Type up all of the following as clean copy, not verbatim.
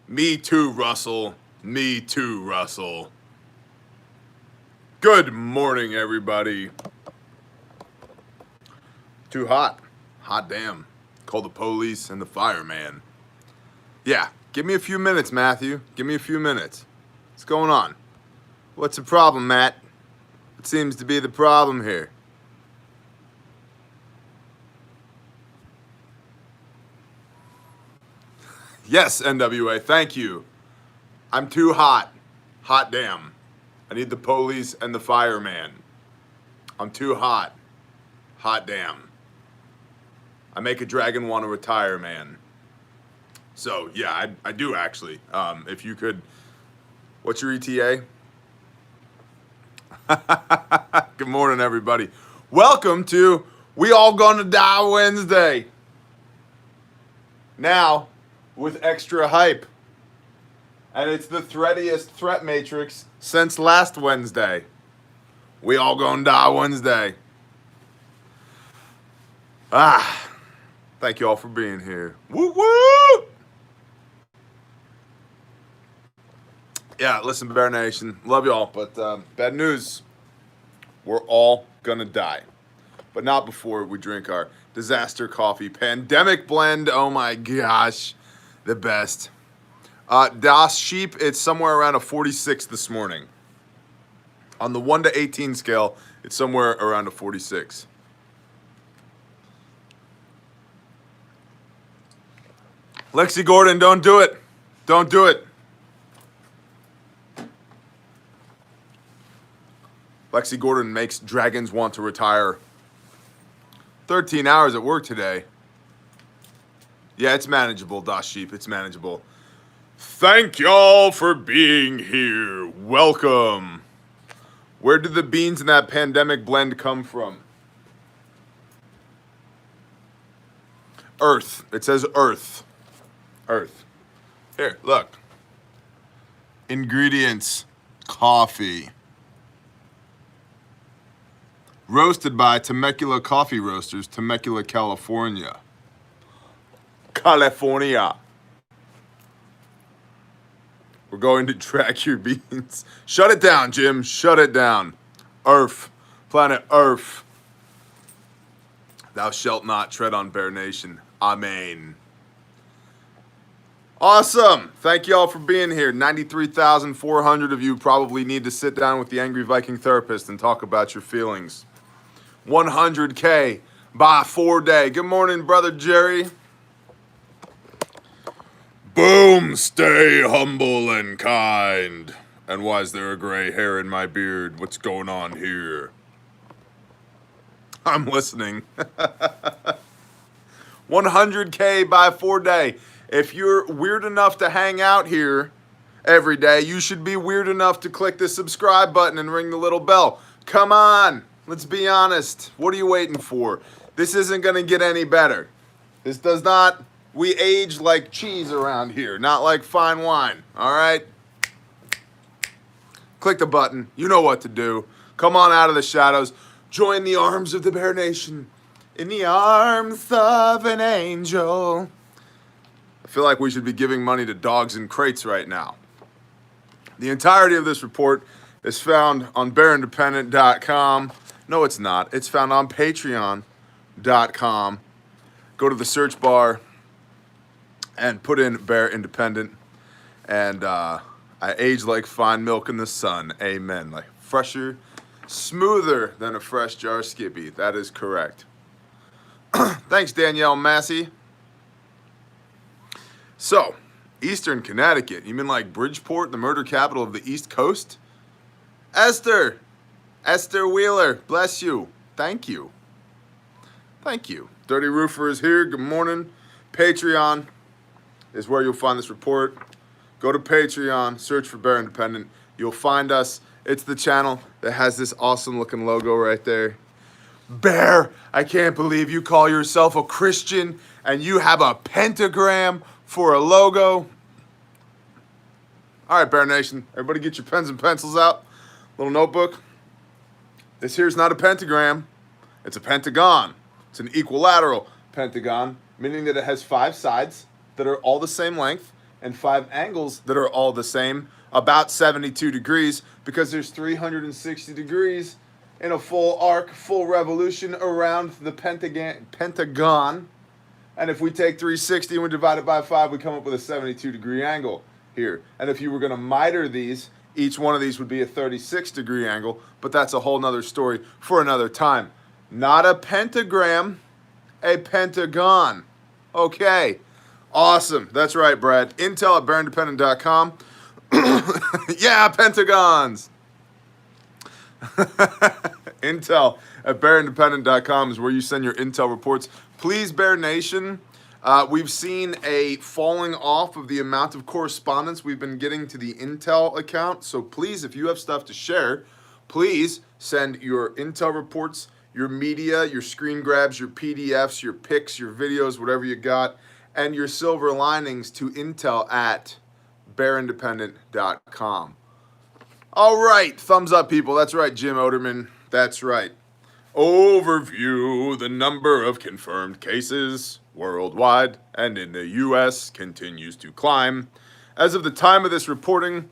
Me too, Russell. Me too, Russell. Good morning, everybody. Too hot. Hot damn. Call the police and the fireman. Yeah, give me a few minutes, Matthew. Give me a few minutes. What's going on? What's the problem, Matt? What seems to be the problem here? Yes, NWA, thank you. I'm too hot. Hot damn. I need the police and the fireman. I'm too hot. Hot damn. I make a dragon want to retire, man. So, yeah, I do actually. If you could, what's your ETA? Good morning, everybody. Welcome to We All Gonna Die Wednesday. Now, with extra hype. And it's the threatiest threat matrix since last Wednesday. We all gonna die Wednesday. Thank you all for being here. Woo woo! Yeah, listen, Bear Nation, love y'all, but bad news. We're all gonna die. But not before we drink our disaster coffee pandemic blend. Oh my gosh, the best. Das Sheep, it's somewhere around a 46 this morning. On the 1 to 18 scale, it's somewhere around a 46. Lexi Gordon, don't do it. Don't do it. Lexi Gordon makes dragons want to retire. 13 hours at work today. Yeah, it's manageable, Das Sheep. It's manageable. Thank y'all for being here. Welcome. Where did the beans in that pandemic blend come from? Earth. It says Earth. Earth. Here, look. Ingredients. Coffee. Roasted by Temecula Coffee Roasters, Temecula, California. California. We're going to track your beans. Shut it down, Jim. Shut it down. Earth. Planet Earth. Thou shalt not tread on Bear Nation. Amen. Awesome. Thank you all for being here. 93,400 of you probably need to sit down with the Angry Viking Therapist and talk about your feelings. 100K by 4 day. Good morning, Brother Jerry. Boom, stay humble and kind. And why is there a gray hair in my beard? What's going on here? I'm listening. 100K by 4 day. If you're weird enough to hang out here every day, you should be weird enough to click the subscribe button and ring the little bell. Come on, let's be honest. What are you waiting for? This isn't gonna get any better. This does not... We age like cheese around here, not like fine wine, all right? Click the button. You know what to do. Come on out of the shadows. Join the arms of the Bear Nation. In the arms of an angel. I feel like we should be giving money to dogs in crates right now. The entirety of this report is found on bearindependent.com. No, it's not. It's found on patreon.com. Go to the search bar and put in Bear Independent, and I age like fine milk in the sun. Amen. Like fresher, smoother than a fresh jar of Skippy. That is correct. Thanks, Danielle Massey. So, Eastern Connecticut. You mean like Bridgeport, the murder capital of the East Coast? Esther Wheeler, bless you. Thank you. Thank you. Dirty Roofer is here. Good morning. Patreon is where you'll find this report. Go to Patreon, search for Bear Independent. You'll find us. It's the channel that has this awesome looking logo right there. Bear, I can't believe you call yourself a Christian and you have a pentagram for a logo. All right, Bear Nation, everybody get your pens and pencils out. Little notebook. This here's not a pentagram. It's a pentagon. It's an equilateral pentagon, meaning that it has 5 sides that are all the same length and 5 angles that are all the same, about 72 degrees, because there's 360 degrees in a full arc, full revolution around the pentagon. And if we take 360 and we divide it by 5, we come up with a 72-degree angle here. And if you were going to miter these, each one of these would be a 36-degree angle, but that's a whole nother story for another time. Not a pentagram, a pentagon. Okay, awesome. That's right, Brad. Intel at bearindependent.com. Yeah, pentagons. Intel at bearindependent.com is where you send your intel reports. Please, Bear Nation, we've seen a falling off of the amount of correspondence we've been getting to the Intel account. So please, if you have stuff to share, please send your Intel reports, your media, your screen grabs, your PDFs, your pics, your videos, whatever you got, and your silver linings to Intel at bearindependent.com. All right, thumbs up, people. That's right, Jim Oderman. That's right. Overview: the number of confirmed cases worldwide and in the U.S. continues to climb. As of the time of this reporting,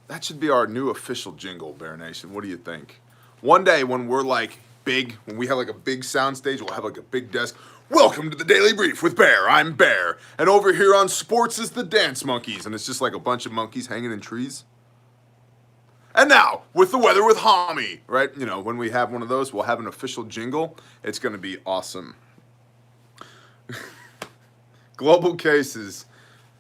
that should be our new official jingle, Bear Nation. What do you think? One day when we're like big, when we have like a big sound stage, we'll have like a big desk. Welcome to the Daily Brief with Bear. I'm Bear. And over here on sports is the Dance Monkeys. And it's just like a bunch of monkeys hanging in trees. And now, with the weather with Homie, right? You know, when we have one of those, we'll have an official jingle. It's going to be awesome. Global cases,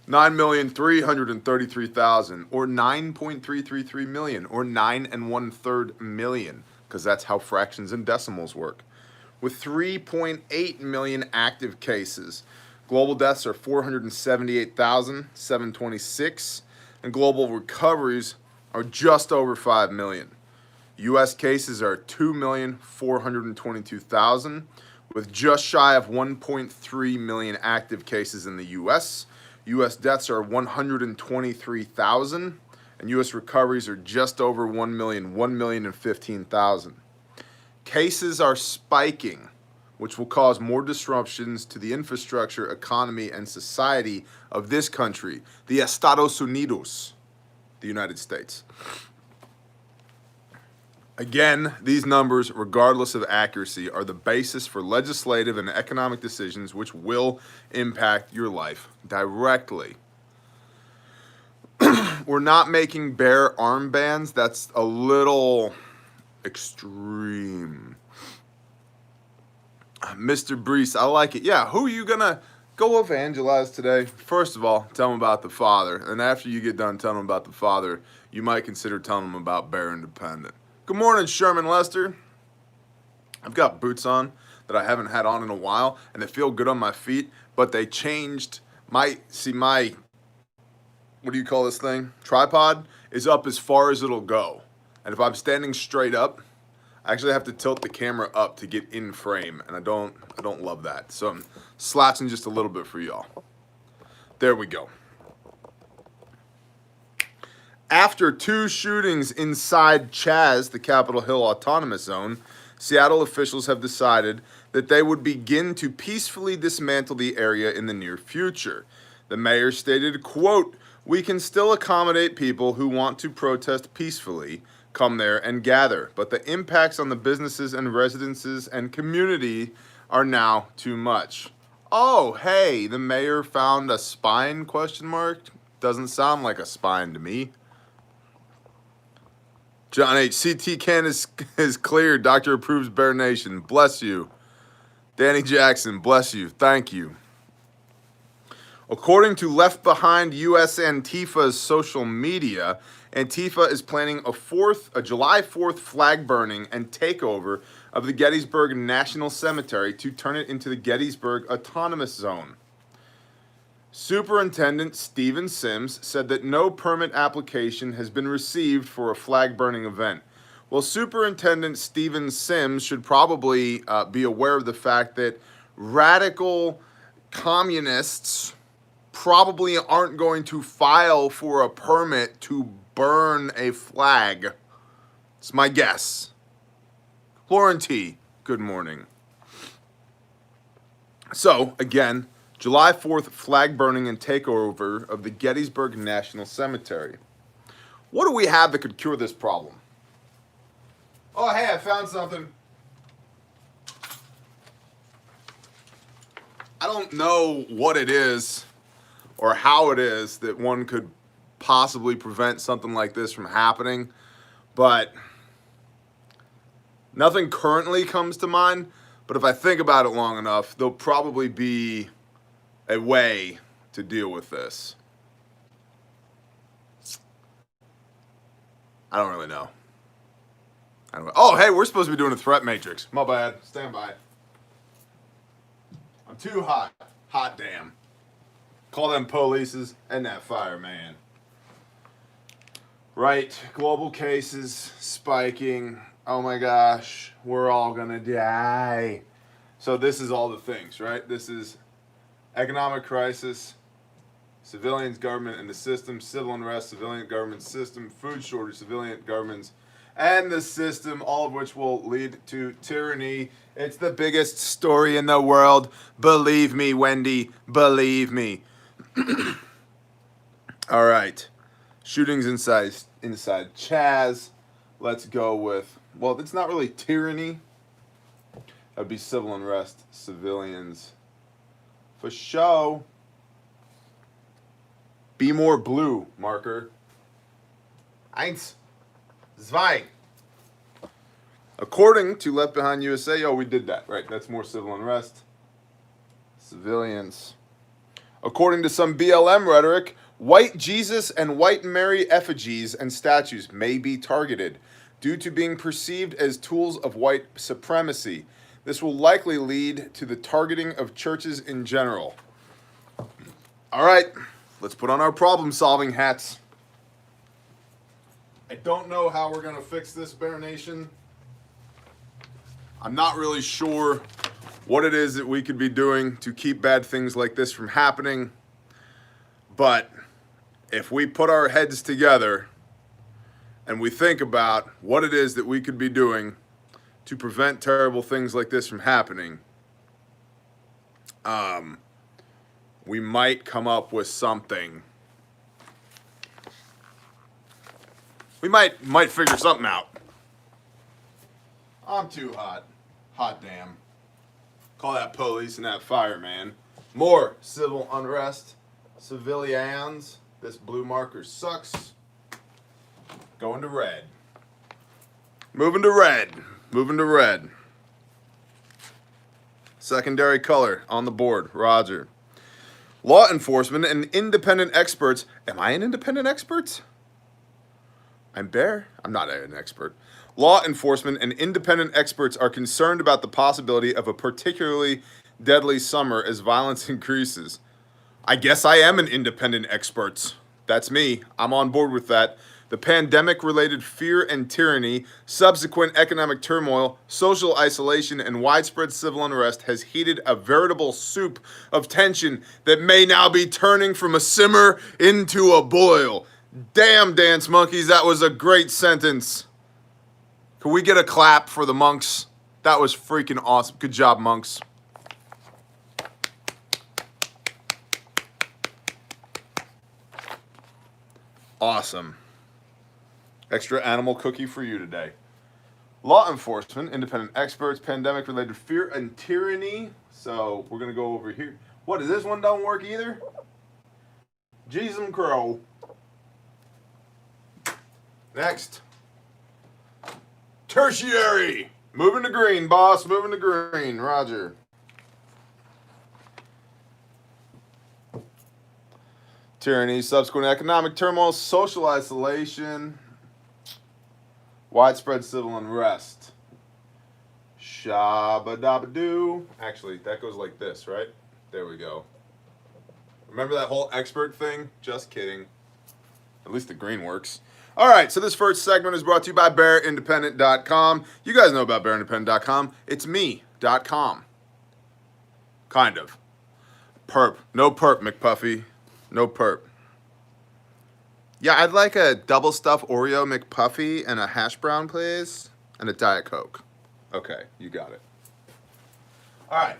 9,333,000, or 9.333 million, or 9 1/3 million, because that's how fractions and decimals work. With 3.8 million active cases. Global deaths are 478,726, and global recoveries are just over 5 million. U.S. cases are 2,422,000, with just shy of 1.3 million active cases in the U.S. U.S. deaths are 123,000, and U.S. recoveries are just over 1 million, 1,015,000. Cases are spiking, which will cause more disruptions to the infrastructure, economy, and society of this country, the Estados Unidos, the United States. Again, these numbers, regardless of accuracy, are the basis for legislative and economic decisions which will impact your life directly. We're not making bear armbands. That's a little extreme. Mr. Brees, I like it. Yeah, who are you going to go evangelize today? First of all, tell them about the Father. And after you get done telling them about the Father, you might consider telling them about Bear Independent. Good morning, Sherman Lester. I've got boots on that I haven't had on in a while, and they feel good on my feet, but they changed my, what do you call this thing? Tripod is up as far as it'll go. And if I'm standing straight up, I actually have to tilt the camera up to get in frame, and I don't love that. So I'm slouching just a little bit for y'all. There we go. After 2 shootings inside Chaz, the Capitol Hill Autonomous Zone, Seattle officials have decided that they would begin to peacefully dismantle the area in the near future. The mayor stated, quote, "We can still accommodate people who want to protest peacefully, come there and gather, but the impacts on the businesses and residences and community are now too much." Oh, hey, the mayor found a spine, question mark? Doesn't sound like a spine to me. John H. CT can is cleared. Doctor approves Bear Nation. Bless you. Danny Jackson, bless you. Thank you. According to Left Behind US Antifa's social media, Antifa is planning a July 4th flag burning and takeover of the Gettysburg National Cemetery to turn it into the Gettysburg Autonomous Zone. Superintendent Stephen Sims said that no permit application has been received for a flag burning event. Well, Superintendent Stephen Sims should probably be aware of the fact that radical communists probably aren't going to file for a permit to burn a flag. It's my guess. Lauren T., good morning. So, again, July 4th flag burning and takeover of the Gettysburg National Cemetery. What do we have that could cure this problem? Oh, hey, I found something. I don't know what it is or how it is that one could possibly prevent something like this from happening, but nothing currently comes to mind. But if I think about it long enough, there'll probably be a way to deal with this. I don't really know. Oh, hey, we're supposed to be doing a threat matrix. My bad. Stand by. I'm too hot. Hot damn. Call them polices and that fireman. Right. Global cases spiking. Oh my gosh. We're all gonna die. So this is all the things, right? This is economic crisis, civilians, government, and the system, civil unrest, civilian government system, food shortage, civilian governments, and the system, all of which will lead to tyranny. It's the biggest story in the world. Believe me, Wendy. Believe me. All right. Shootings inside Chaz. Let's go with, well, it's not really tyranny. That would be civil unrest, civilians. For show. Be more blue, marker. Eins. Zwei. According to Left Behind USA, oh, we did that, right? That's more civil unrest. Civilians. According to some BLM rhetoric, white Jesus and white Mary effigies and statues may be targeted due to being perceived as tools of white supremacy. This will likely lead to the targeting of churches in general. All right, let's put on our problem-solving hats. I don't know how we're going to fix this, Bear Nation. I'm not really sure what it is that we could be doing to keep bad things like this from happening. But if we put our heads together and we think about what it is that we could be doing to prevent terrible things like this from happening, we might come up with something. We might figure something out. I'm too hot. Hot damn. Call that police and that fireman. More civil unrest. Civilians. This blue marker sucks. Going to red. Moving to red. Moving to red. Secondary color on the board. Roger. Law enforcement and independent experts. Am I an independent expert? I'm Bear. I'm not an expert. Law enforcement and independent experts are concerned about the possibility of a particularly deadly summer as violence increases. I guess I am an independent expert. That's me. I'm on board with that. The pandemic-related fear and tyranny, subsequent economic turmoil, social isolation, and widespread civil unrest has heated a veritable soup of tension that may now be turning from a simmer into a boil. Damn, dance monkeys, that was a great sentence. Can we get a clap for the monks? That was freaking awesome. Good job, monks. Awesome. Extra animal cookie for you today. Law enforcement, independent experts, pandemic-related fear and tyranny. So we're going to go over here. What, is this one don't work either? Jesus Crow. Next. Tertiary. Moving to green, boss. Moving to green. Roger. Tyranny, subsequent economic turmoil, social isolation, widespread civil unrest. Shabba-dabba-doo. Actually, that goes like this, right? There we go. Remember that whole expert thing? Just kidding. At least the green works. All right, so this first segment is brought to you by BearIndependent.com. You guys know about BearIndependent.com. It's me.com. Kind of. Perp. No perp, McPuffy. No perp. Yeah, I'd like a double stuffed Oreo McPuffy and a hash brown, please. And a Diet Coke. Okay, you got it. All right.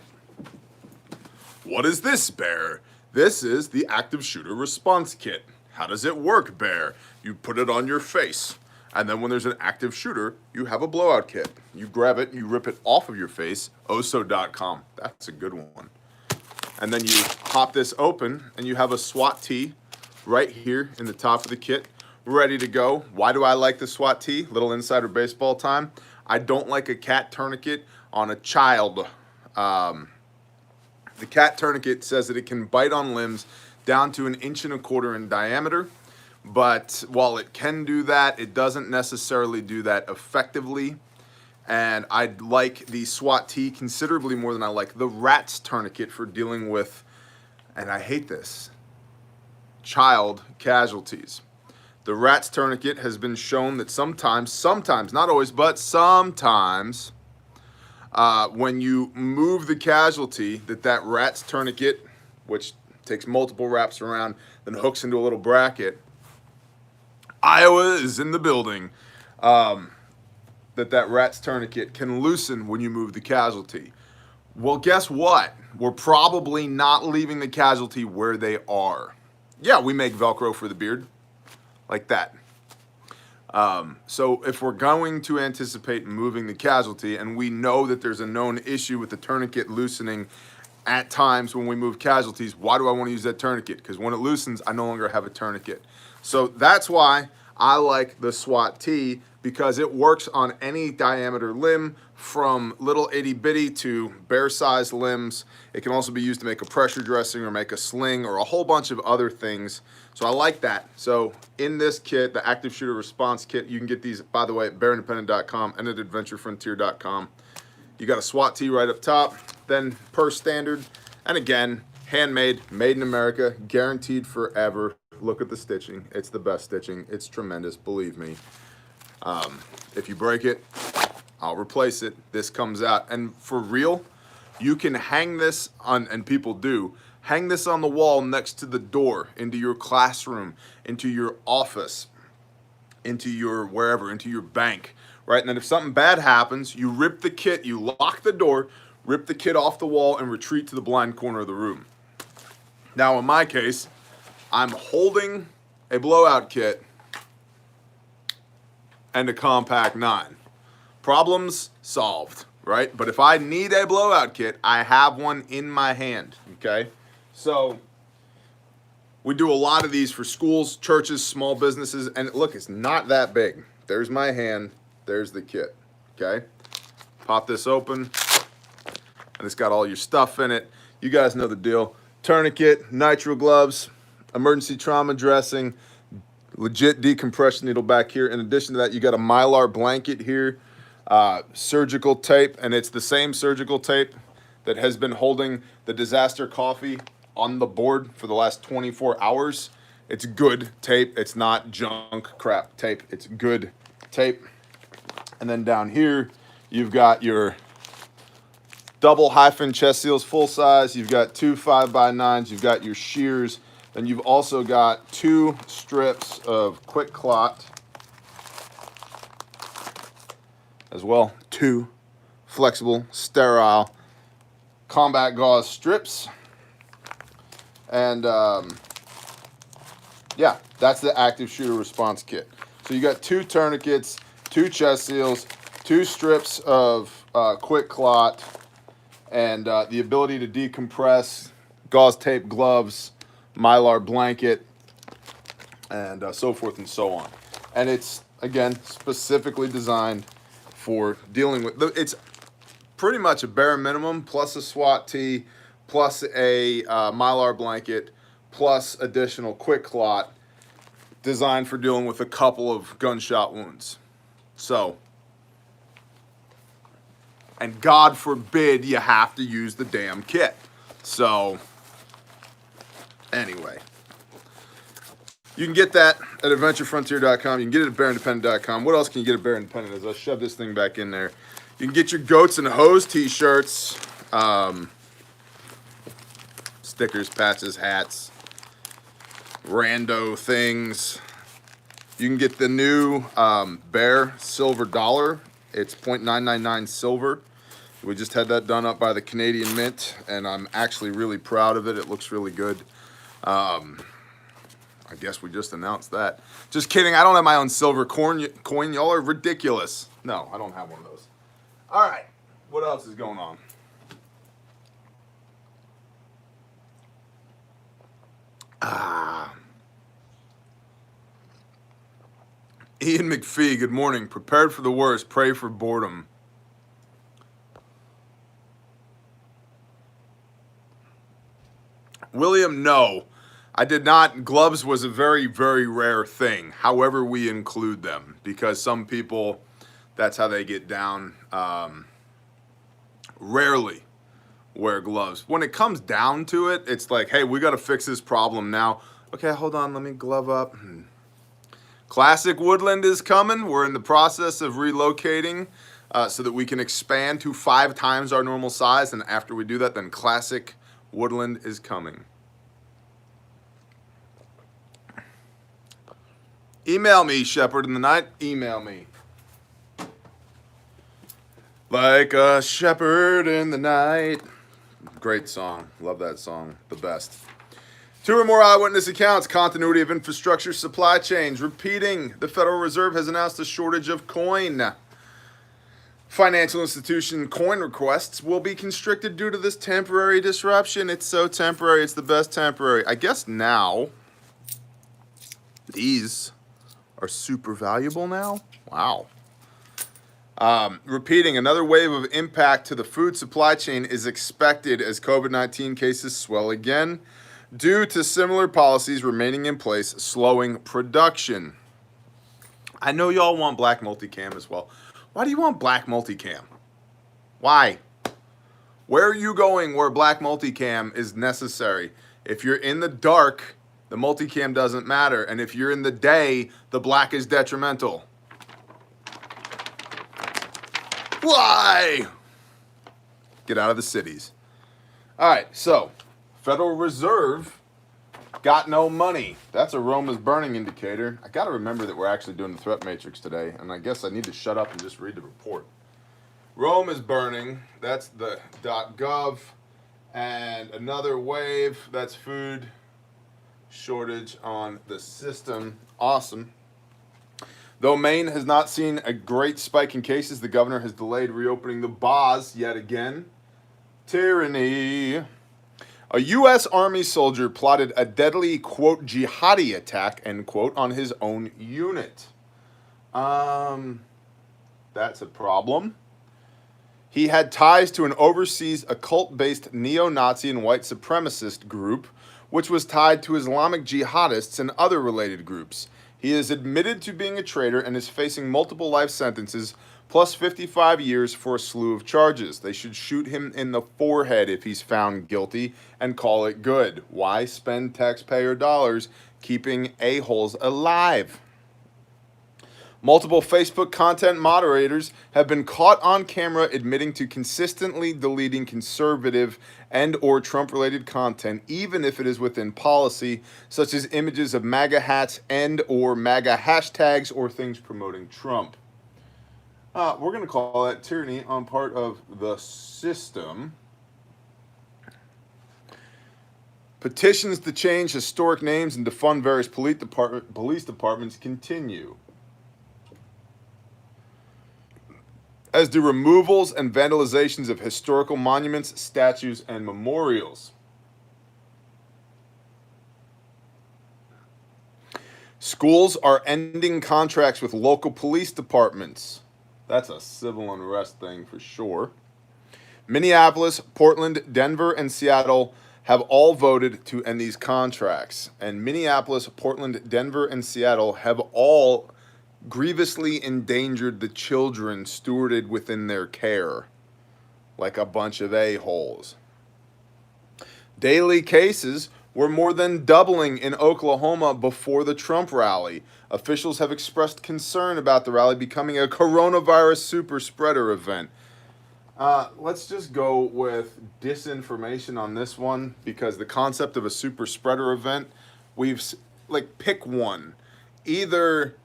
What is this, Bear? This is the active shooter response kit. How does it work, Bear? You put it on your face. And then when there's an active shooter, you have a blowout kit. You grab it, you rip it off of your face, oso.com. That's a good one. And then you pop this open and you have a SWAT tee right here in the top of the kit, ready to go. Why do I like the SWAT tee? Little insider baseball time. I don't like a cat tourniquet on a child. The cat tourniquet says that it can bite on limbs down to 1.25 inches in diameter. But while it can do that, it doesn't necessarily do that effectively. And I like the SWAT tee considerably more than I like the RATS tourniquet for dealing with, and I hate this, child casualties. The RATS tourniquet has been shown that sometimes, not always, but sometimes, when you move the casualty, that RATS tourniquet, which takes multiple wraps around, then hooks into a little bracket. Iowa is in the building. That RATS tourniquet can loosen when you move the casualty. Well, guess what? We're probably not leaving the casualty where they are. Yeah, we make Velcro for the beard, like that. So if we're going to anticipate moving the casualty, and we know that there's a known issue with the tourniquet loosening at times when we move casualties, why do I want to use that tourniquet? Because when it loosens, I no longer have a tourniquet. So that's why I like the SWAT tee, because it works on any diameter limb, from little itty bitty to bear sized limbs. It can also be used to make a pressure dressing or make a sling or a whole bunch of other things. So I like that. So in this kit, the active shooter response kit, you can get these, by the way, at bearindependent.com and at adventurefrontier.com. You got a SWAT tee right up top, then per standard, and again, handmade, made in America, guaranteed forever. Look at the stitching. It's the best stitching. It's tremendous, believe me. If you break it, I'll replace it. This comes out. And for real, you can hang this on, and people do, hang this on the wall next to the door, into your classroom, into your office, into your wherever, into your bank, right? And then if something bad happens, you rip the kit, you lock the door, rip the kit off the wall, and retreat to the blind corner of the room. Now, in my case, I'm holding a blowout kit and a compact 9. Problems solved, right? But if I need a blowout kit, I have one in my hand, okay? So we do a lot of these for schools, churches, small businesses, and look, it's not that big. There's my hand, there's the kit, okay? Pop this open, and it's got all your stuff in it. You guys know the deal. Tourniquet, nitro gloves, emergency trauma dressing, legit decompression needle back here. In addition to that, you got a Mylar blanket here, surgical tape, and it's the same surgical tape that has been holding the disaster coffee on the board for the last 24 hours. It's good tape. It's not junk crap tape. It's good tape. And then down here, you've got your double hyphen chest seals, full size. You've got 2 5x9s. You've got your shears. Then you've also got 2 strips of quick clot as well. 2 flexible, sterile combat gauze strips. And yeah, that's the active shooter response kit. So you got 2 tourniquets, 2 chest seals, 2 strips of quick clot, and the ability to decompress, gauze tape gloves, Mylar blanket, and so forth and so on. And it's, again, specifically designed for dealing with, it's pretty much a bare minimum, plus a SWAT tee, plus a Mylar blanket, plus additional quick clot, designed for dealing with a couple of gunshot wounds. So, and God forbid you have to use the damn kit. So, anyway, you can get that at adventurefrontier.com. You can get it at bearindependent.com. What else can you get at Bear Independent? As I shove this thing back in there, you can get your Goats and Hose t-shirts, stickers, patches, hats, rando things. You can get the new Bear silver dollar. It's .999 silver. So we just had that done up by the Canadian Mint, and I'm actually really proud of it. It looks really good. I guess we just announced that. Just kidding. I don't have my own silver coin. Y'all are ridiculous. No, I don't have one of those. All right. What else is going on? Ian McPhee, good morning. Prepared for the worst. Pray for boredom. William, no. I did not. Gloves was a very, very rare thing. However, we include them because some people, that's how they get down. Rarely wear gloves. When it comes down to it, it's like, hey, we got to fix this problem now. Okay, hold on. Let me glove up. Classic Woodland is coming. We're in the process of relocating so that we can expand to 5 times our normal size. And after we do that, then Classic Woodland is coming. Email me, Shepherd in the Night. Email me. Like a shepherd in the night. Great song. Love that song. The best. 2 or more eyewitness accounts. Continuity of infrastructure supply chains. Repeating. The Federal Reserve has announced a shortage of coin. Financial institution coin requests will be constricted due to this temporary disruption. It's so temporary. It's the best temporary. I guess now these are super valuable now. Wow. Repeating, another wave of impact to the food supply chain is expected as COVID-19 cases swell again due to similar policies remaining in place, slowing production. I know y'all want black multicam as well. Why do you want black multicam? Why? Where are you going where black multicam is necessary? If you're in the dark, the multicam doesn't matter. And if you're in the day, the black is detrimental. Why? Get out of the cities. All right, so Federal Reserve got no money. That's a Rome is burning indicator. I got to remember that we're actually doing the threat matrix today, and I guess I need to shut up and just read the report. Rome is burning. That's the .gov. And another wave, that's food shortage on the system. Awesome. Though Maine has not seen a great spike in cases, the governor has delayed reopening the bars yet again. Tyranny. A U.S. Army soldier plotted a deadly, quote, jihadi attack, end quote, on his own unit. That's a problem. He had ties to an overseas occult-based neo-Nazi and white supremacist group, which was tied to Islamic jihadists and other related groups. He is admitted to being a traitor and is facing multiple life sentences, plus 55 years for a slew of charges. They should shoot him in the forehead if he's found guilty and call it good. Why spend taxpayer dollars keeping a-holes alive? Multiple Facebook content moderators have been caught on camera admitting to consistently deleting conservative and or Trump-related content, even if it is within policy, such as images of MAGA hats and or MAGA hashtags or things promoting Trump. We're going to call that tyranny on part of the system. Petitions to change historic names and defund various police departments continue, as do removals and vandalizations of historical monuments, statues, and memorials. Schools are ending contracts with local police departments. That's a civil unrest thing for sure. Minneapolis, Portland, Denver, and Seattle have all voted to end these contracts. And Minneapolis, Portland, Denver, and Seattle have all grievously endangered the children stewarded within their care, like a bunch of a-holes. Daily cases were more than doubling in Oklahoma before the Trump rally. Officials have expressed concern about the rally becoming a coronavirus super spreader event. Let's just go with disinformation on this one, because the concept of a super spreader event, pick one. Either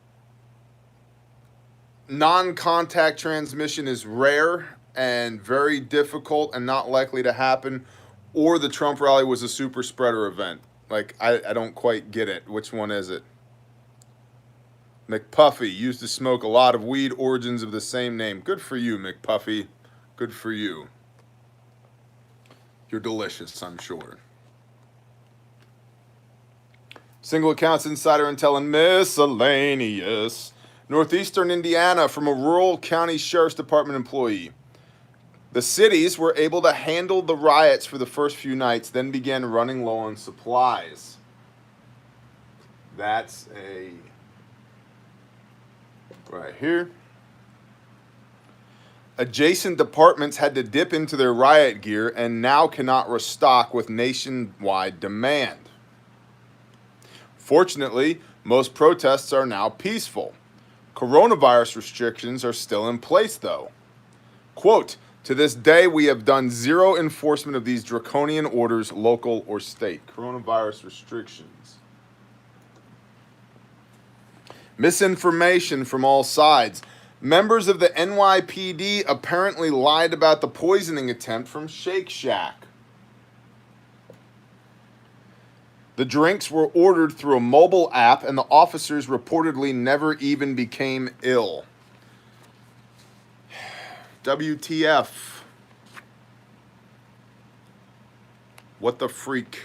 non-contact transmission is rare and very difficult and not likely to happen, or the Trump rally was a super spreader event. Like, I don't quite get it. Which one is it? McPuffy used to smoke a lot of weed, origins of the same name. Good for you, McPuffy. Good for you. You're delicious, I'm sure. Single accounts, insider intel, and miscellaneous. Northeastern Indiana from a rural county sheriff's department employee. The cities were able to handle the riots for the first few nights, then began running low on supplies. That's a... right here. Adjacent departments had to dip into their riot gear and now cannot restock with nationwide demand. Fortunately, most protests are now peaceful. Coronavirus restrictions are still in place, though. Quote, to this day, we have done zero enforcement of these draconian orders, local or state. Coronavirus restrictions. Misinformation from all sides. Members of the NYPD apparently lied about the poisoning attempt from Shake Shack. The drinks were ordered through a mobile app, and the officers reportedly never even became ill. WTF. What the freak,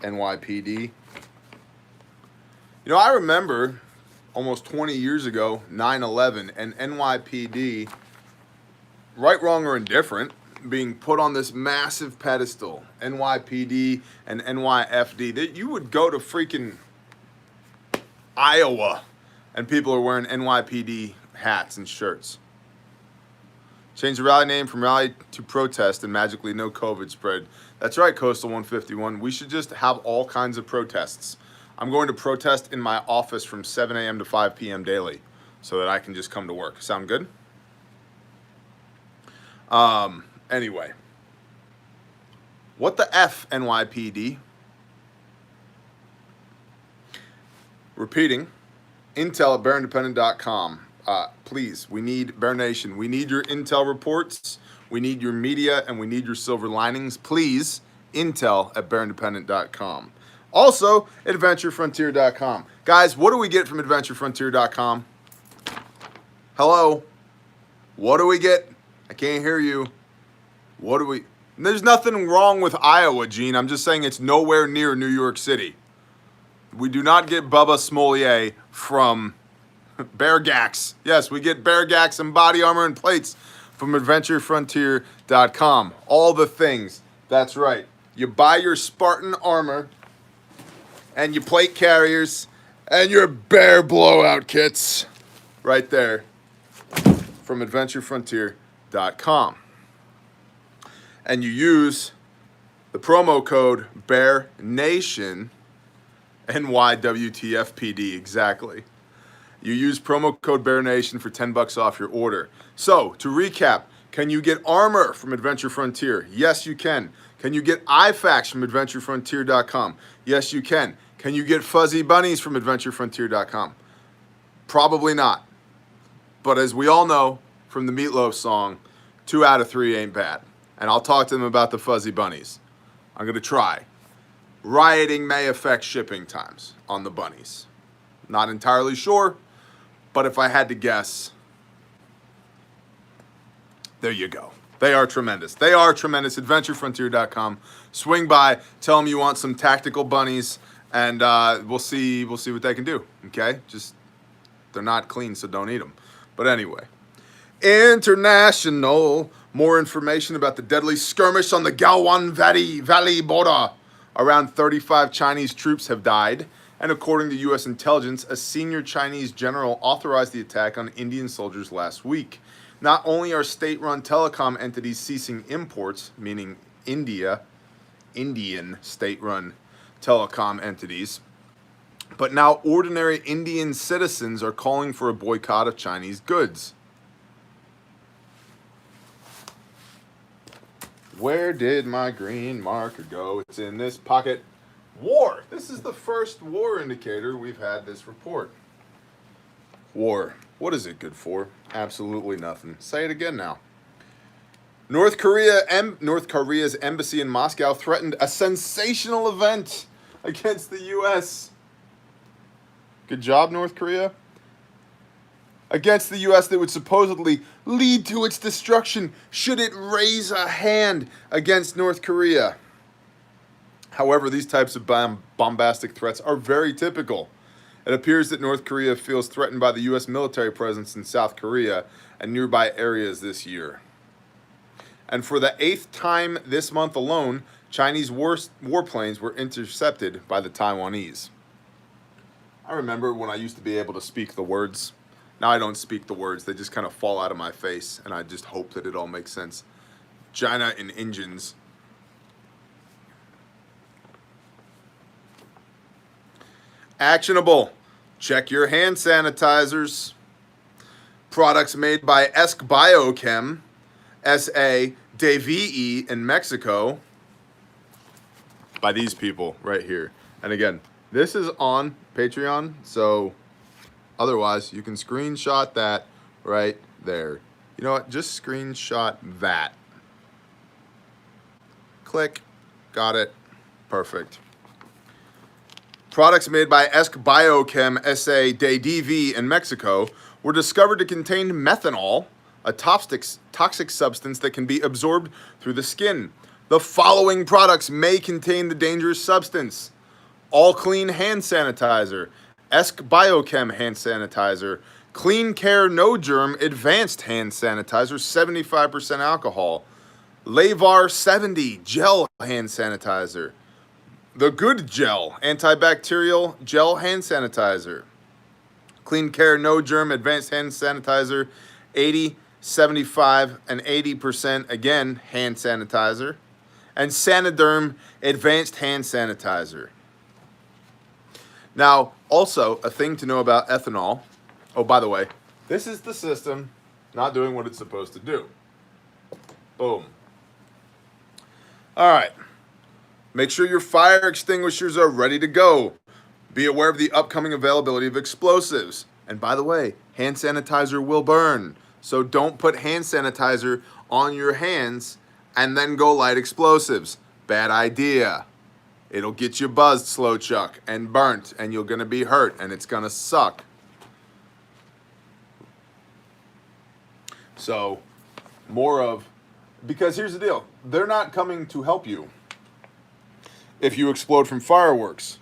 NYPD. You know, I remember almost 20 years ago, 9/11, and NYPD, right, wrong, or indifferent, being put on this massive pedestal. NYPD and NYFD. That you would go to freaking Iowa and people are wearing NYPD hats and shirts. Change the rally name from rally to protest and magically no COVID spread. That's right, Coastal 151. We should just have all kinds of protests. I'm going to protest in my office from 7 a.m. to 5 p.m. daily so that I can just come to work. Sound good? Anyway. What the F, NYPD? Repeating, intel at bearindependent.com. Please, we need, Bear Nation, we need your intel reports, we need your media, and we need your silver linings. Please, intel at bearindependent.com. Also, adventurefrontier.com. Guys, what do we get from adventurefrontier.com? Hello? What do we get? I can't hear you. What do we... There's nothing wrong with Iowa, Gene. I'm just saying it's nowhere near New York City. We do not get Bubba Smolier from Bear Gax. Yes, we get Bear Gax and body armor and plates from adventurefrontier.com. All the things. That's right. You buy your Spartan armor and your plate carriers and your bear blowout kits right there from adventurefrontier.com. And you use the promo code BEARNATION, NYWTFPD, exactly. You use promo code BEARNATION for $10 off your order. So, to recap, can you get armor from Adventure Frontier? Yes, you can. Can you get IFACs from adventurefrontier.com? Yes, you can. Can you get fuzzy bunnies from adventurefrontier.com? Probably not. But as we all know from the Meatloaf song, 2 out of 3 ain't bad. And I'll talk to them about the fuzzy bunnies. I'm going to try. Rioting may affect shipping times on the bunnies. Not entirely sure, but if I had to guess, there you go. They are tremendous. They are tremendous. AdventureFrontier.com. Swing by, tell them you want some tactical bunnies, and we'll see what they can do. Okay? Just, they're not clean, so don't eat them. But anyway. International. More information about the deadly skirmish on the Galwan Valley border. Around 35 Chinese troops have died, and according to U.S. intelligence, a senior Chinese general authorized the attack on Indian soldiers last week. Not only are state-run telecom entities ceasing imports, meaning Indian state-run telecom entities, but now ordinary Indian citizens are calling for a boycott of Chinese goods. Where did my green marker go? It's in this pocket. War. This is the first war indicator we've had this report. War. What is it good for? Absolutely nothing. Say it again now. North Korea's embassy in Moscow threatened a sensational event against the U.S. Good job, North Korea. Against the U.S. that would supposedly lead to its destruction should it raise a hand against North Korea. However, these types of bombastic threats are very typical. It appears that North Korea feels threatened by the U.S. military presence in South Korea and nearby areas this year. And for the 8th time this month alone, Chinese warplanes were intercepted by the Taiwanese. I remember when I used to be able to speak the words. Now I don't speak the words. They just kind of fall out of my face, and I just hope that it all makes sense. China in engines. Actionable. Check your hand sanitizers. Products made by Esk Biochem, SHTF in Mexico, by these people right here. And again, this is on Patreon, so otherwise you can screenshot that right there. You know what? Just screenshot that. Click. Got it. Perfect. Products made by Esk Biochem, SHTF in Mexico, were discovered to contain methanol, a toxic substance that can be absorbed through the skin. The following products may contain the dangerous substance: All Clean hand sanitizer, Esk Biochem hand sanitizer, Clean Care No Germ advanced hand sanitizer, 75% alcohol, Lavar 70 gel hand sanitizer, The Good Gel antibacterial gel hand sanitizer, Clean Care No Germ advanced hand sanitizer, 80, 75, and 80% again hand sanitizer, and Saniderm advanced hand sanitizer. Now, also a thing to know about ethanol. Oh, by the way, this is the system not doing what it's supposed to do. Boom. All right. Make sure your fire extinguishers are ready to go. Be aware of the upcoming availability of explosives. And by the way, hand sanitizer will burn. So don't put hand sanitizer on your hands and then go light explosives. Bad idea. It'll get you buzzed, slow chuck, and burnt, and you're going to be hurt, and it's going to suck. So, because here's the deal. They're not coming to help you if you explode from fireworks.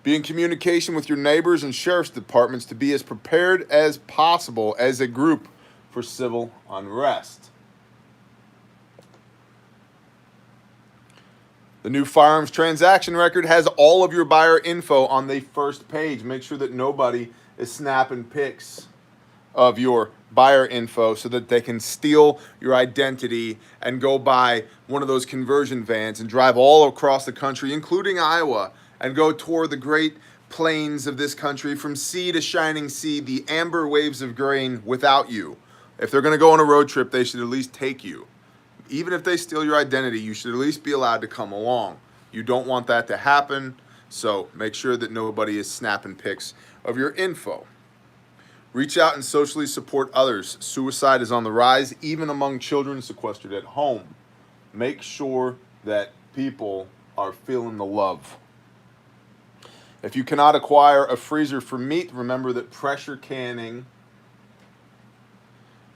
Be in communication with your neighbors and sheriff's departments to be as prepared as possible as a group for civil unrest. The new firearms transaction record has all of your buyer info on the first page. Make sure that nobody is snapping pics of your buyer info so that they can steal your identity and go buy one of those conversion vans and drive all across the country, including Iowa, and go tour the great plains of this country from sea to shining sea, the amber waves of grain without you. If they're going to go on a road trip, they should at least take you. Even if they steal your identity, you should at least be allowed to come along. You don't want that to happen, so make sure that nobody is snapping pics of your info. Reach out and socially support others. Suicide is on the rise, even among children sequestered at home. Make sure that people are feeling the love. If you cannot acquire a freezer for meat, remember that pressure canning,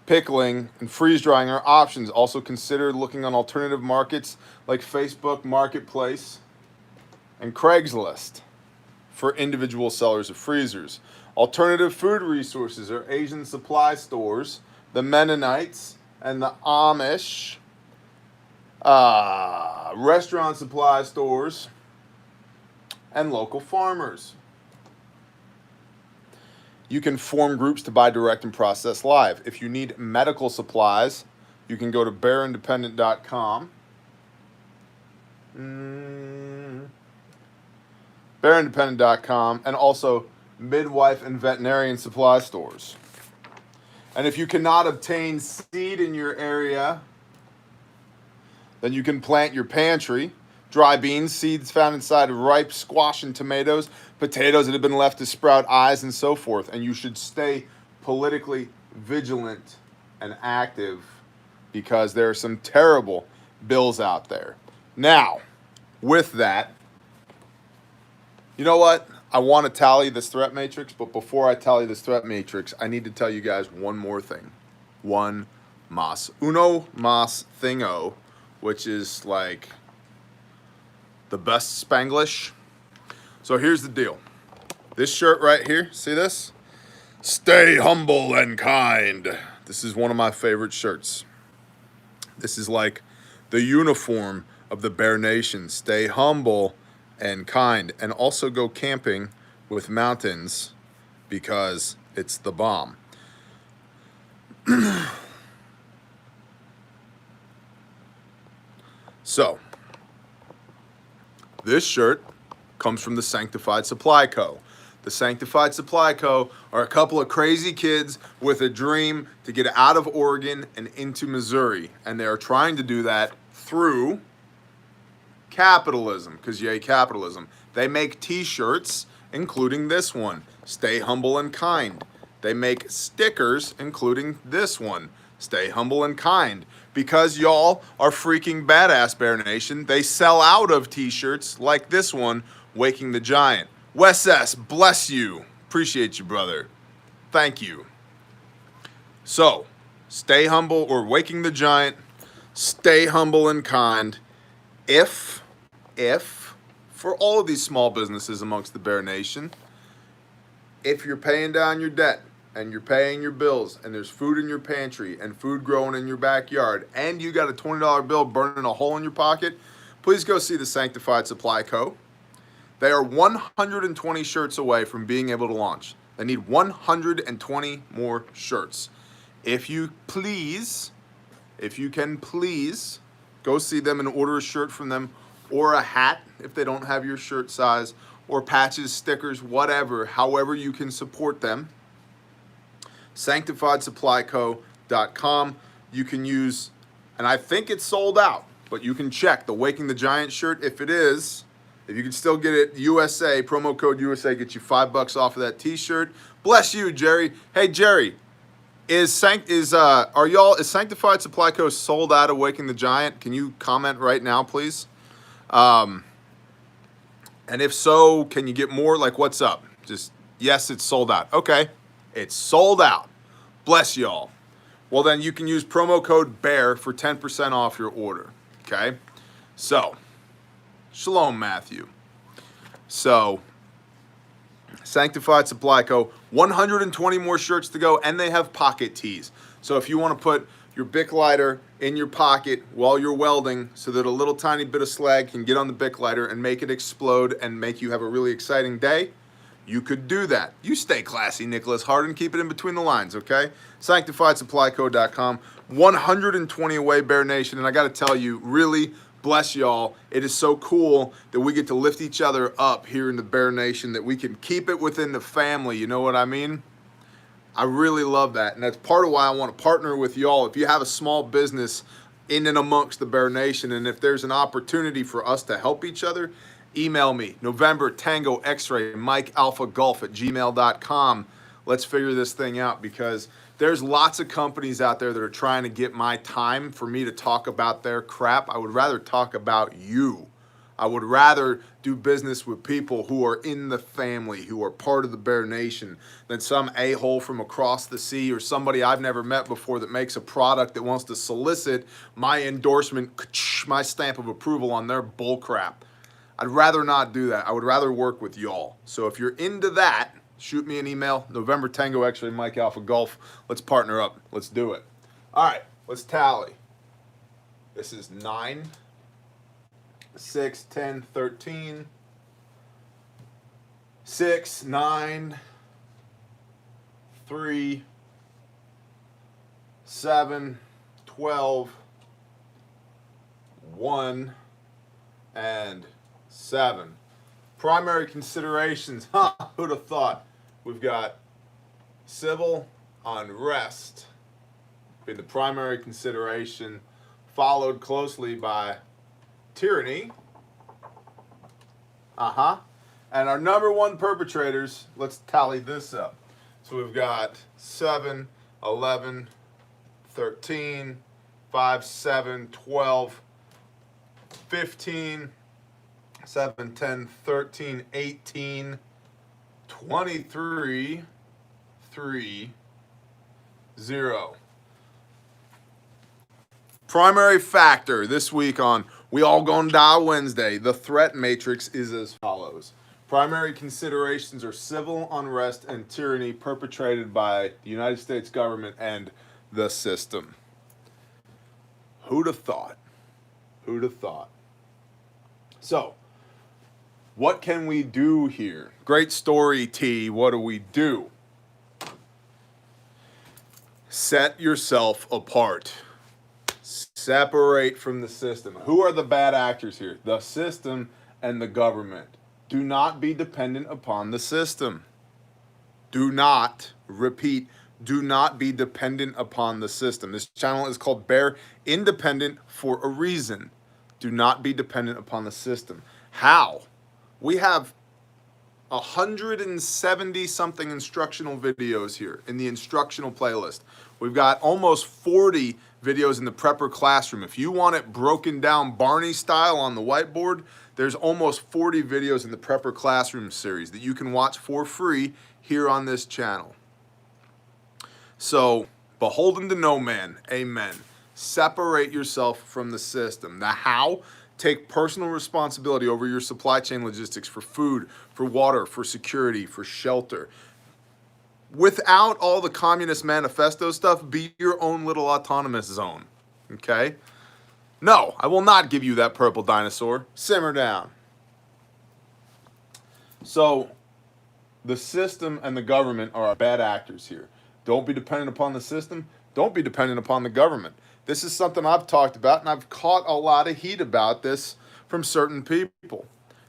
pickling, and freeze drying are options. Also consider looking on alternative markets like Facebook Marketplace and Craigslist for individual sellers of freezers. Alternative food resources are Asian supply stores, the Mennonites, and the Amish, restaurant supply stores, and local farmers. You can form groups to buy direct and process live. If you need medical supplies, you can go to bearindependent.com. Bearindependent.com, and also midwife and veterinarian supply stores. And if you cannot obtain seed in your area, then you can plant your pantry. Dry beans, seeds found inside of ripe squash and tomatoes, potatoes that have been left to sprout eyes, and so forth. And you should stay politically vigilant and active because there are some terrible bills out there. Now, with that, you know what? I want to tally this threat matrix, but before I tally this threat matrix, I need to tell you guys one more thing. Uno mas thingo, which is like the best Spanglish. So here's the deal. This shirt right here, see this? Stay humble and kind. This is one of my favorite shirts. This is like the uniform of the Bear Nation. Stay humble and kind. And also go camping with mountains because it's the bomb. So, this shirt comes from the Sanctified Supply Co. The Sanctified Supply Co. are a couple of crazy kids with a dream to get out of Oregon and into Missouri. And they are trying to do that through capitalism, because yay, capitalism. They make t-shirts, including this one, Stay Humble and Kind. They make stickers, including this one, Stay Humble and Kind. Because y'all are freaking badass, Bear Nation, they sell out of t-shirts like this one, Waking the Giant. Wes S., bless you. Appreciate you, brother. Thank you. So, stay humble, or Waking the Giant, stay humble and kind. If, for all of these small businesses amongst the Bear Nation, if you're paying down your debt, and you're paying your bills, and there's food in your pantry, and food growing in your backyard, and you got a $20 bill burning a hole in your pocket, please go see the Sanctified Supply Co. They are 120 shirts away from being able to launch. They need 120 more shirts. If you can please, go see them and order a shirt from them, or a hat if they don't have your shirt size, or patches, stickers, whatever, however you can support them. SanctifiedSupplyCo.com. You can use, and I think it's sold out, but you can check the Waking the Giant shirt. If it is, if you can still get it, USA, promo code USA gets you $5 off of that t-shirt. Bless you, Jerry. Hey, Jerry, is Sanctified Supply Co. sold out of Waking the Giant? Can you comment right now, please? And if so, can you get more? Like, what's up? Just, yes, it's sold out. Okay, it's sold out. Bless y'all. Well, then you can use promo code BEAR for 10% off your order. Okay? So, shalom, Matthew. So, Sanctified Supply Co. 120 more shirts to go, and they have pocket tees. So if you want to put your Bic lighter in your pocket while you're welding so that a little tiny bit of slag can get on the Bic lighter and make it explode and make you have a really exciting day, you could do that. You stay classy, Nicholas Harden. Keep it in between the lines, okay? SanctifiedSupplyCo.com. 120 away, Bear Nation. And I got to tell you, really, bless y'all. It is so cool that we get to lift each other up here in the Bear Nation, that we can keep it within the family. You know what I mean? I really love that. And that's part of why I want to partner with y'all. If you have a small business in and amongst the Bear Nation, and if there's an opportunity for us to help each other, email me, November Tango X-Ray Mike Alpha Golf at gmail.com. Let's figure this thing out, because there's lots of companies out there that are trying to get my time for me to talk about their crap. I would rather talk about you. I would rather do business with people who are in the family, who are part of the Bear Nation, than some a-hole from across the sea or somebody I've never met before that makes a product that wants to solicit my endorsement, my stamp of approval on their bull crap. I'd rather not do that. I would rather work with y'all. So if you're into that, shoot me an email, November Tango X-Ray Mike Alpha Golf. Let's partner up. Let's do it. All right, let's tally. This is 9, 6, 10, 13, 6, 9, 3, 7, 12, 1, and 7. Primary considerations, who'd have thought? We've got civil unrest being the primary consideration, followed closely by tyranny. And our number one perpetrators, let's tally this up. So we've got 7, 11, 13, 5, 7, 12, 15, 7, 10, 13, 18, 23, 3, 0. Primary factor this week on We All Gonna Die Wednesday. The threat matrix is as follows. Primary considerations are civil unrest and tyranny perpetrated by the United States government and the system. Who'd have thought? Who'd have thought? So, what can we do here? Great story, T. What do we do? Set yourself apart. Separate from the system. Who are the bad actors here? The system and the government. Do not be dependent upon the system. Do not, repeat, do not be dependent upon the system. This channel is called Bear Independent for a reason. Do not be dependent upon the system. How? We have 170 something instructional videos here in the instructional playlist. We've got almost 40 videos in the prepper classroom. If you want it broken down Barney style on the whiteboard, there's almost 40 videos in the prepper classroom series that you can watch for free here on this channel. So, beholden to no man, amen. Separate yourself from the system. The how? Take personal responsibility over your supply chain logistics for food, for water, for security, for shelter. Without all the Communist Manifesto stuff, be your own little autonomous zone, okay? No, I will not give you that purple dinosaur. Simmer down. So, the system and the government are bad actors here. Don't be dependent upon the system. Don't be dependent upon the government. This is something I've talked about, and I've caught a lot of heat about this from certain people.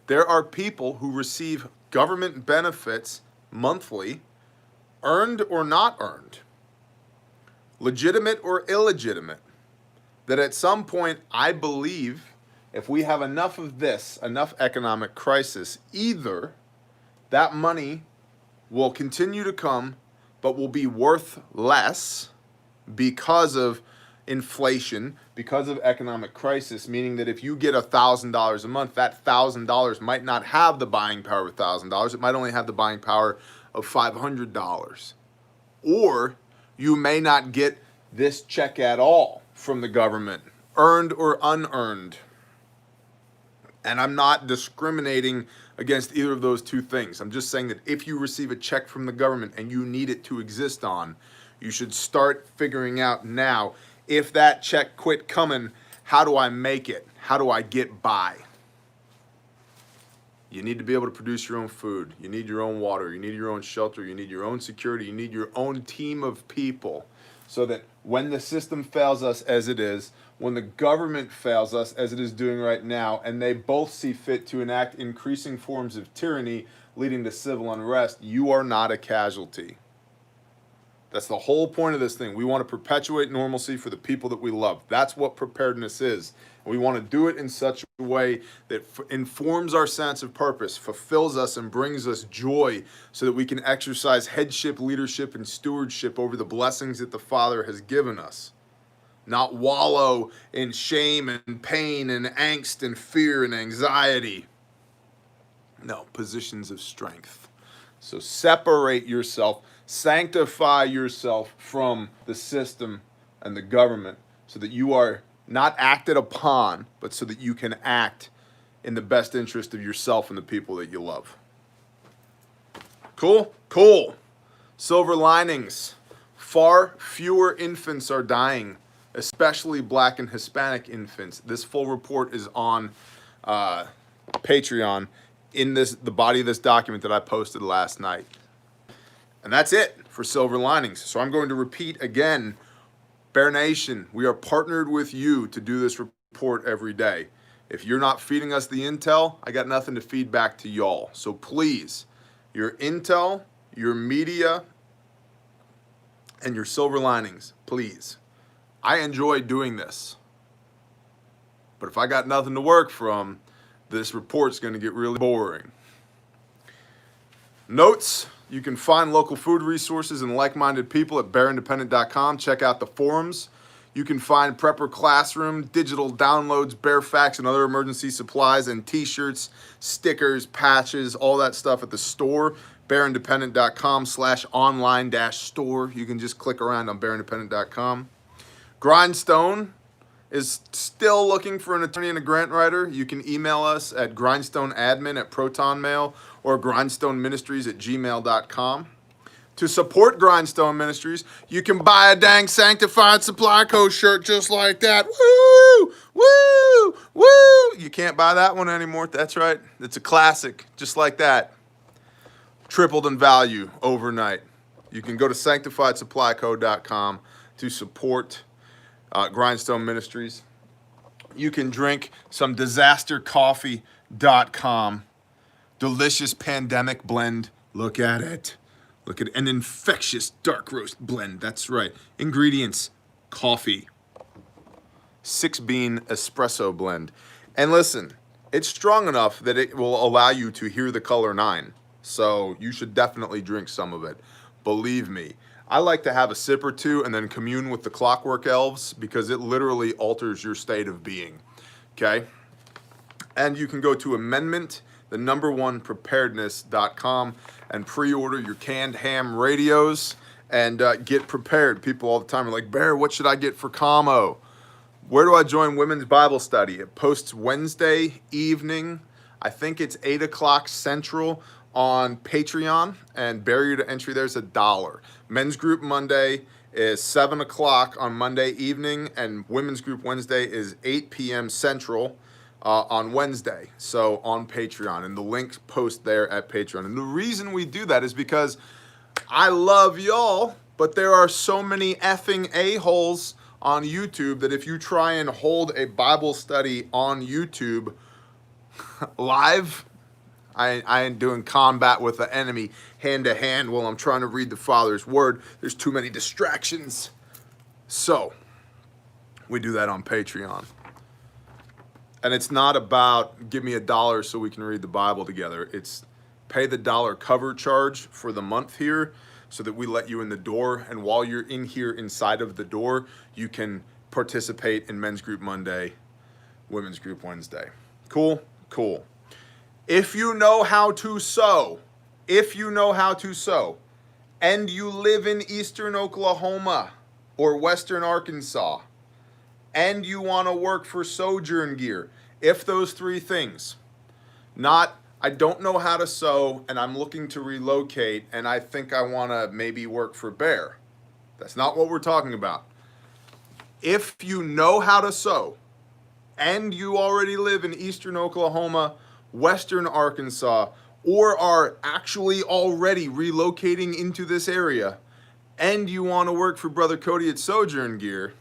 There are people who receive government benefits monthly, earned or not earned, legitimate or illegitimate, that at some point, I believe, if we have enough of this, enough economic crisis, either that money will continue to come, but will be worth less because of inflation, because of economic crisis, meaning that if you get $1,000 a month, that $1,000 might not have the buying power of $1,000. It might only have the buying power of $500. Or you may not get this check at all from the government, earned or unearned. And I'm not discriminating against either of those two things. I'm just saying that if you receive a check from the government and you need it to exist on, you should start figuring out now, if that check quit coming, how do I make it? How do I get by? You need to be able to produce your own food. You need your own water. You need your own shelter. You need your own security. You need your own team of people so that when the system fails us as it is, when the government fails us as it is doing right now, and they both see fit to enact increasing forms of tyranny leading to civil unrest, you are not a casualty. That's the whole point of this thing. We want to perpetuate normalcy for the people that we love. That's what preparedness is. We want to do it in such a way that informs our sense of purpose, fulfills us, and brings us joy so that we can exercise headship, leadership, and stewardship over the blessings that the Father has given us. Not wallow in shame and pain and angst and fear and anxiety. No, positions of strength. So separate yourself, sanctify yourself from the system and the government so that you are not acted upon, but so that you can act in the best interest of yourself and the people that you love. Cool? Cool. Silver linings. Far fewer infants are dying, especially Black and Hispanic infants. This full report is on Patreon in the body of this document that I posted last night. And that's it for silver linings. So I'm going to repeat again, Bear Nation, we are partnered with you to do this report every day. If you're not feeding us the intel, I got nothing to feed back to y'all. So please, your intel, your media, and your silver linings, please. I enjoy doing this. But if I got nothing to work from, this report's going to get really boring. Notes, You can find local food resources and like-minded people at bearindependent.com. Check out the forums. You can find Prepper Classroom, digital downloads, bear facts, and other emergency supplies, and t-shirts, stickers, patches, all that stuff at the store, bearindependent.com/online-store. You can just click around on bearindependent.com. Grindstone is still looking for an attorney and a grant writer. You can email us at grindstoneadmin@protonmail or grindstoneministries@gmail.com. To support Grindstone Ministries, you can buy a dang Sanctified Supply Co. shirt just like that. Woo! Woo! Woo! You can't buy that one anymore. That's right. It's a classic, just like that. Tripled in value overnight. You can go to sanctifiedsupplyco.com to support Grindstone Ministries. You can drink some disastercoffee.com. Delicious pandemic blend. Look at it. Look at an infectious dark roast blend. That's right. Ingredients: coffee, 6-bean espresso blend. And listen, it's strong enough that it will allow you to hear the color 9. So you should definitely drink some of it. Believe me. I like to have a sip or two and then commune with the clockwork elves because it literally alters your state of being. Okay? And you can go to preparedness.com and pre-order your canned ham radios and get prepared. People all the time are like, Bear, what should I get for Camo? Where do I join Women's Bible Study? It posts Wednesday evening. I think it's 8 o'clock Central on Patreon, and barrier to entry there's $1. Men's group Monday is 7 o'clock on Monday evening, and women's group Wednesday is 8 p.m. Central on Wednesday. So on Patreon, and the links post there at Patreon. And the reason we do that is because I love y'all, but there are so many effing a-holes on YouTube that if you try and hold a Bible study on YouTube live, I ain't doing combat with the enemy hand to hand while I'm trying to read the Father's word. There's too many distractions. So we do that on Patreon. And it's not about give me $1 so we can read the Bible together. It's pay the $1 cover charge for the month here so that we let you in the door. And while you're in here inside of the door, you can participate in Men's Group Monday, Women's Group Wednesday. Cool? Cool. If you know how to sew, and you live in eastern Oklahoma or western Arkansas, and you want to work for Sojourn Gear, if those 3 things, not I don't know how to sew and I'm looking to relocate and I think I want to maybe work for Bear. That's not what we're talking about. If you know how to sew and you already live in eastern Oklahoma, western Arkansas, or are actually already relocating into this area, and you want to work for Brother Cody at Sojourn Gear,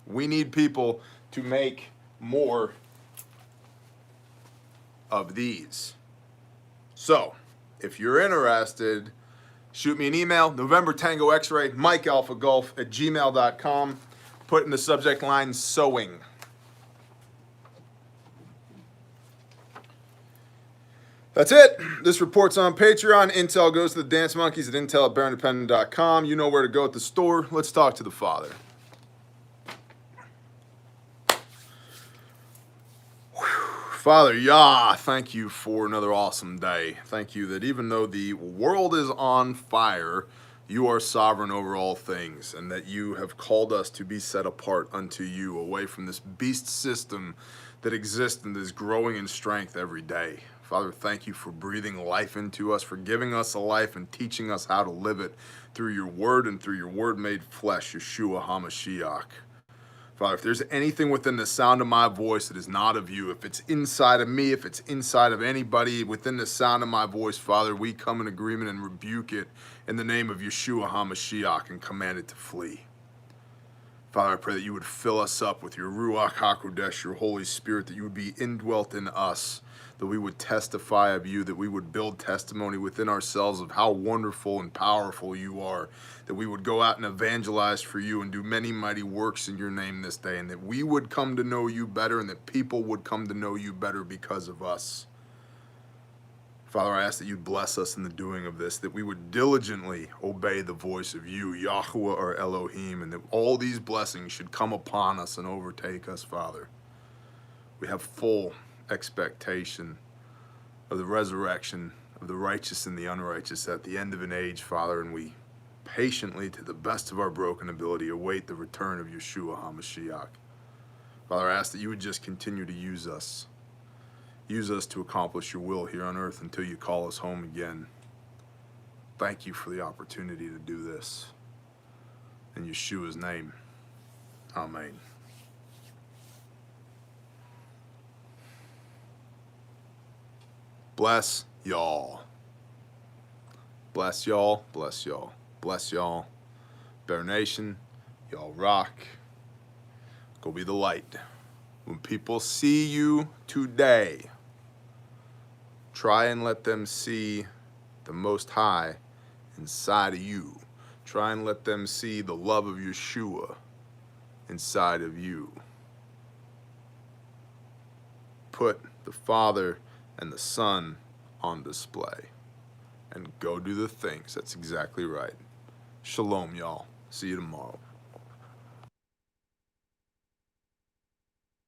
we need people to make more of these. So, if you're interested, shoot me an email, November Tango X-Ray, Mike Alpha Golf at gmail.com. Put in the subject line, sewing. That's it. This report's on Patreon. Intel goes to the Dance Monkeys at intel@bearindependent.com. You know where to go at the store. Let's talk to the Father. Father Yah, thank you for another awesome day. Thank you that even though the world is on fire, you are sovereign over all things, and that you have called us to be set apart unto you, away from this beast system that exists and is growing in strength every day. Father, thank you for breathing life into us, for giving us a life and teaching us how to live it through your word and through your word made flesh, Yeshua HaMashiach. Father, if there's anything within the sound of my voice that is not of you, if it's inside of me, if it's inside of anybody within the sound of my voice, Father, we come in agreement and rebuke it in the name of Yeshua HaMashiach and command it to flee. Father, I pray that you would fill us up with your Ruach HaKodesh, your Holy Spirit, that you would be indwelt in us, that we would testify of you, that we would build testimony within ourselves of how wonderful and powerful you are, that we would go out and evangelize for you and do many mighty works in your name this day, and that we would come to know you better and that people would come to know you better because of us. Father, I ask that you'd bless us in the doing of this, that we would diligently obey the voice of you, Yahweh or Elohim, and that all these blessings should come upon us and overtake us, Father. We have full expectation of the resurrection of the righteous and the unrighteous at the end of an age, Father, and we patiently, to the best of our broken ability, await the return of Yeshua HaMashiach. Father, I ask that you would just continue to use us. Use us to accomplish your will here on earth until you call us home again. Thank you for the opportunity to do this. In Yeshua's name, amen. Bless y'all. Bless y'all, bless y'all, bless y'all. Bear Nation, y'all rock. Go be the light. When people see you today, try and let them see the Most High inside of you. Try and let them see the love of Yeshua inside of you. Put the Father and the Son on display. And go do the things. That's exactly right. Shalom, y'all. See you tomorrow.